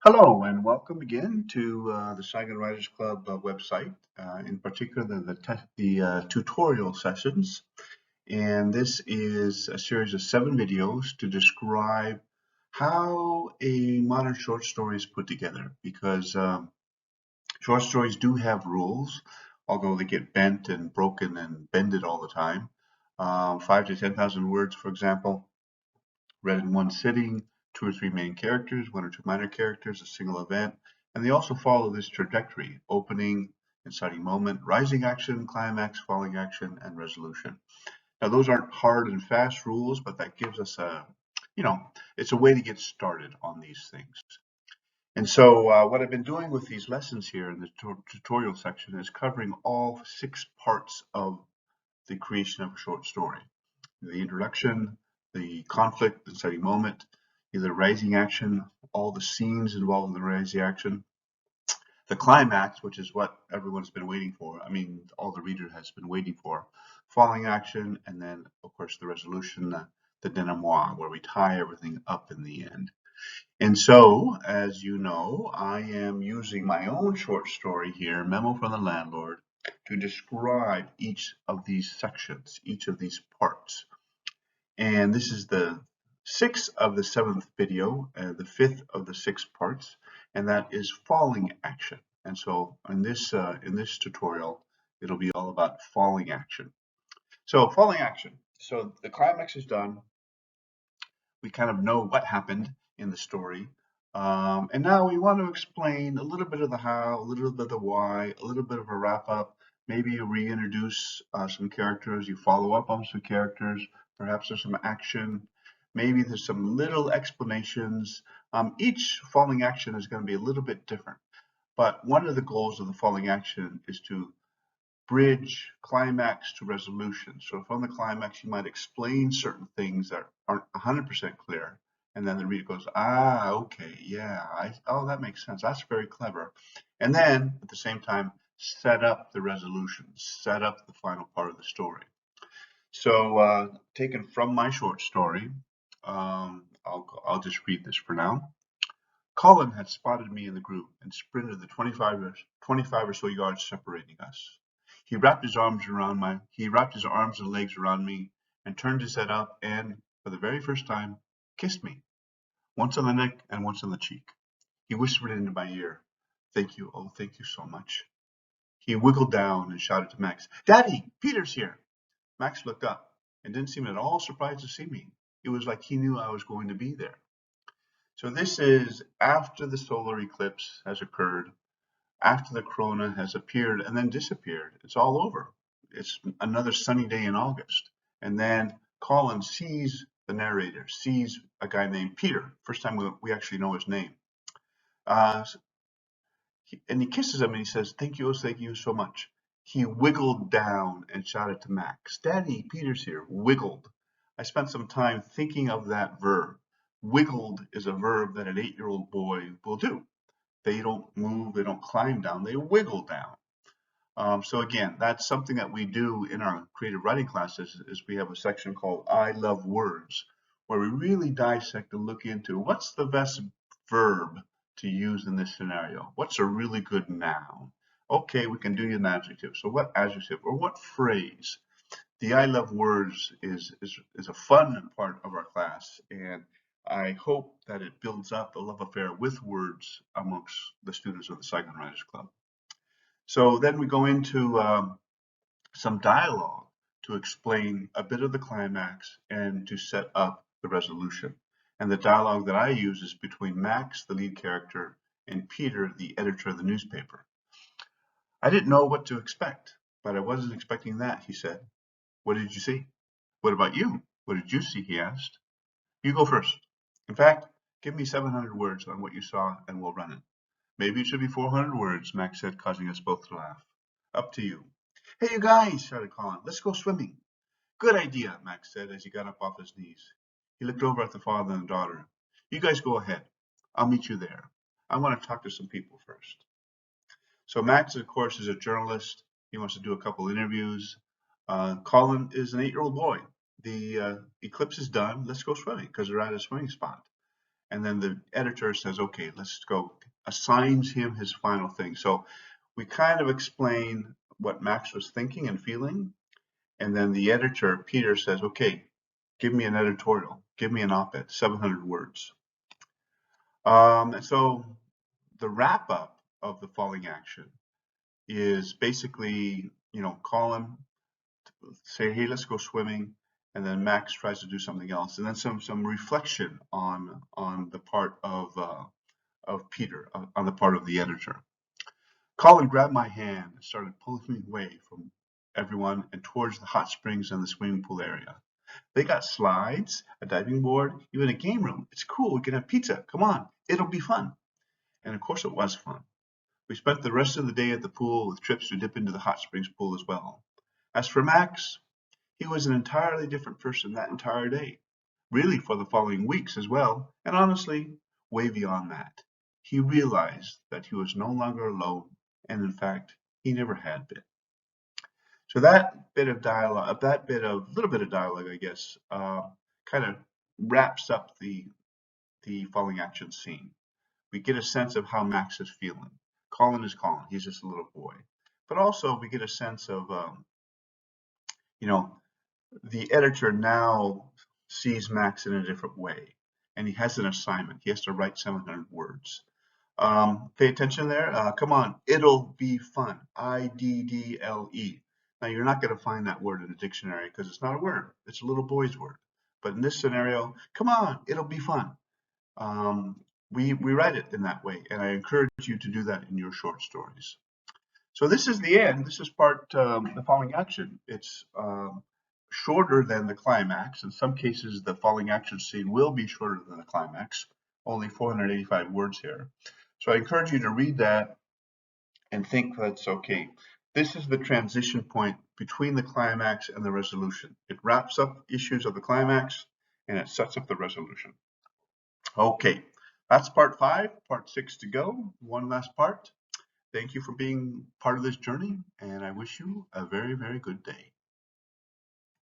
Hello and welcome again to the Saigon Writers Club website, in particular the tutorial sessions. And this is a series of 7 videos to describe how a modern short story is put together. Because short stories do have rules, although they get bent and broken and bended all the time. 5 to 10,000 words, for example, read in one sitting, 2 or 3 main characters, 1 or 2 minor characters, a single event, and they also follow this trajectory: opening, inciting moment, rising action, climax, falling action, and resolution. Now, those aren't hard and fast rules, but that gives us you know, it's a way to get started on these things. And so what I've been doing with these lessons here in the tutorial section is covering all 6 parts of the creation of a short story: the introduction, the conflict, the inciting moment, the rising action, all the scenes involved in the rising action, the climax, which is what everyone's been waiting for. I mean, all the reader has been waiting for, falling action, and then, of course, the resolution, the denouement, where we tie everything up in the end. And so, as you know, I am using my own short story here, Memo from the Landlord, to describe each of these sections, each of these parts. And this is the 6th of the 7th video, the 5th of the 6 parts, and that is falling action. And so in this tutorial, it'll be all about falling action. So falling action. So the climax is done. We kind of know what happened in the story. And now we want to explain a little bit of the how, a little bit of the why, a little bit of a wrap up. Maybe you reintroduce some characters, you follow up on some characters, perhaps there's some action, maybe there's some little explanations. Each falling action is going to be a little bit different. But one of the goals of the falling action is to bridge climax to resolution. So from the climax, you might explain certain things that aren't 100% clear. And then the reader goes, ah, okay, yeah, oh, that makes sense. That's very clever. And then at the same time, set up the resolution, set up the final part of the story. So taken from my short story, I'll just read this for now. Colin had spotted me in the group and sprinted the 25 or so yards separating us. He wrapped his arms and legs around me and turned his head up and, for the very first time, kissed me, once on the neck and once on the cheek. He whispered into my ear, "Thank you, oh, thank you so much." He wiggled down and shouted to Max, "Daddy, Peter's here." Max looked up and didn't seem at all surprised to see me. It was like he knew I was going to be there. So this is after the solar eclipse has occurred, after the corona has appeared and then disappeared. It's all over. It's another sunny day in August. And then Colin sees the narrator, sees a guy named Peter. First time we actually know his name. Uh, and he kisses him and he says, thank you so much." He wiggled down and shouted to Max, "Daddy, Peter's here." Wiggled. I spent some time thinking of that verb. Wiggled is a verb that an 8-year-old boy will do. They don't move, they don't climb down, they wiggle down. So again, that's something that we do in our creative writing classes. Is we have a section called I Love Words, where we really dissect and look into what's the best verb to use in this scenario. What's a really good noun? Okay, we can do an adjective. So what adjective or what phrase? The I Love Words is a fun part of our class, and I hope that it builds up a love affair with words amongst the students of the Saigon Writers Club. So then we go into some dialogue to explain a bit of the climax and to set up the resolution. And the dialogue that I use is between Max, the lead character, and Peter, the editor of the newspaper. "I didn't know what to expect, but I wasn't expecting that," he said. "What did you see?" "What about you? What did you see?" he asked. "You go first. In fact, give me 700 words on what you saw and we'll run it." "Maybe it should be 400 words, Max said, causing us both to laugh. "Up to you." "Hey, you guys," shouted Colin, "let's go swimming." "Good idea," Max said as he got up off his knees. He looked over at the father and daughter. "You guys go ahead. I'll meet you there. I want to talk to some people first." So Max, of course, is a journalist. He wants to do a couple interviews. Colin is an 8-year-old boy. The eclipse is done. Let's go swimming because they're at a swimming spot. And then the editor says, okay, let's go, assigns him his final thing. So we kind of explain what Max was thinking and feeling. And then the editor, Peter, says, okay, give me an editorial, give me an op-ed, 700 words. And so the wrap up of the falling action is basically, call him, say, hey, let's go swimming. And then Max tries to do something else. And then some reflection on the part of Peter, on the part of the editor. Colin grabbed my hand and started pulling me away from everyone and towards the hot springs and the swimming pool area. They got slides, a diving board, even a game room. It's cool. We can have pizza. Come on. It'll be fun. And of course it was fun. We spent the rest of the day at the pool with trips to dip into the hot springs pool as well. As for Max, he was an entirely different person that entire day, really for the following weeks as well, and honestly, way beyond that. He realized that he was no longer alone, and in fact, he never had been. So that bit of dialogue, little bit of dialogue, I guess, kind of wraps up the following action scene. We get a sense of how Max is feeling. Colin is Colin; he's just a little boy. But also, we get a sense of, you know, the editor now sees Max in a different way, and he has an assignment. He has to write 700 words. Pay attention there. Come on, it'll be fun. IDDLE. Now, you're not going to find that word in a dictionary because it's not a word. It's a little boy's word. But in this scenario, come on, it'll be fun. We write it in that way, and I encourage you to do that in your short stories. So this is the end. This is part, the following action. It's shorter than the climax. In some cases, the following action scene will be shorter than the climax, only 485 words here. So I encourage you to read that and think that's okay. This is the transition point between the climax and the resolution. It wraps up issues of the climax and it sets up the resolution. Okay, that's part 5, part 6 to go. One last part. Thank you for being part of this journey, and I wish you a very, very good day.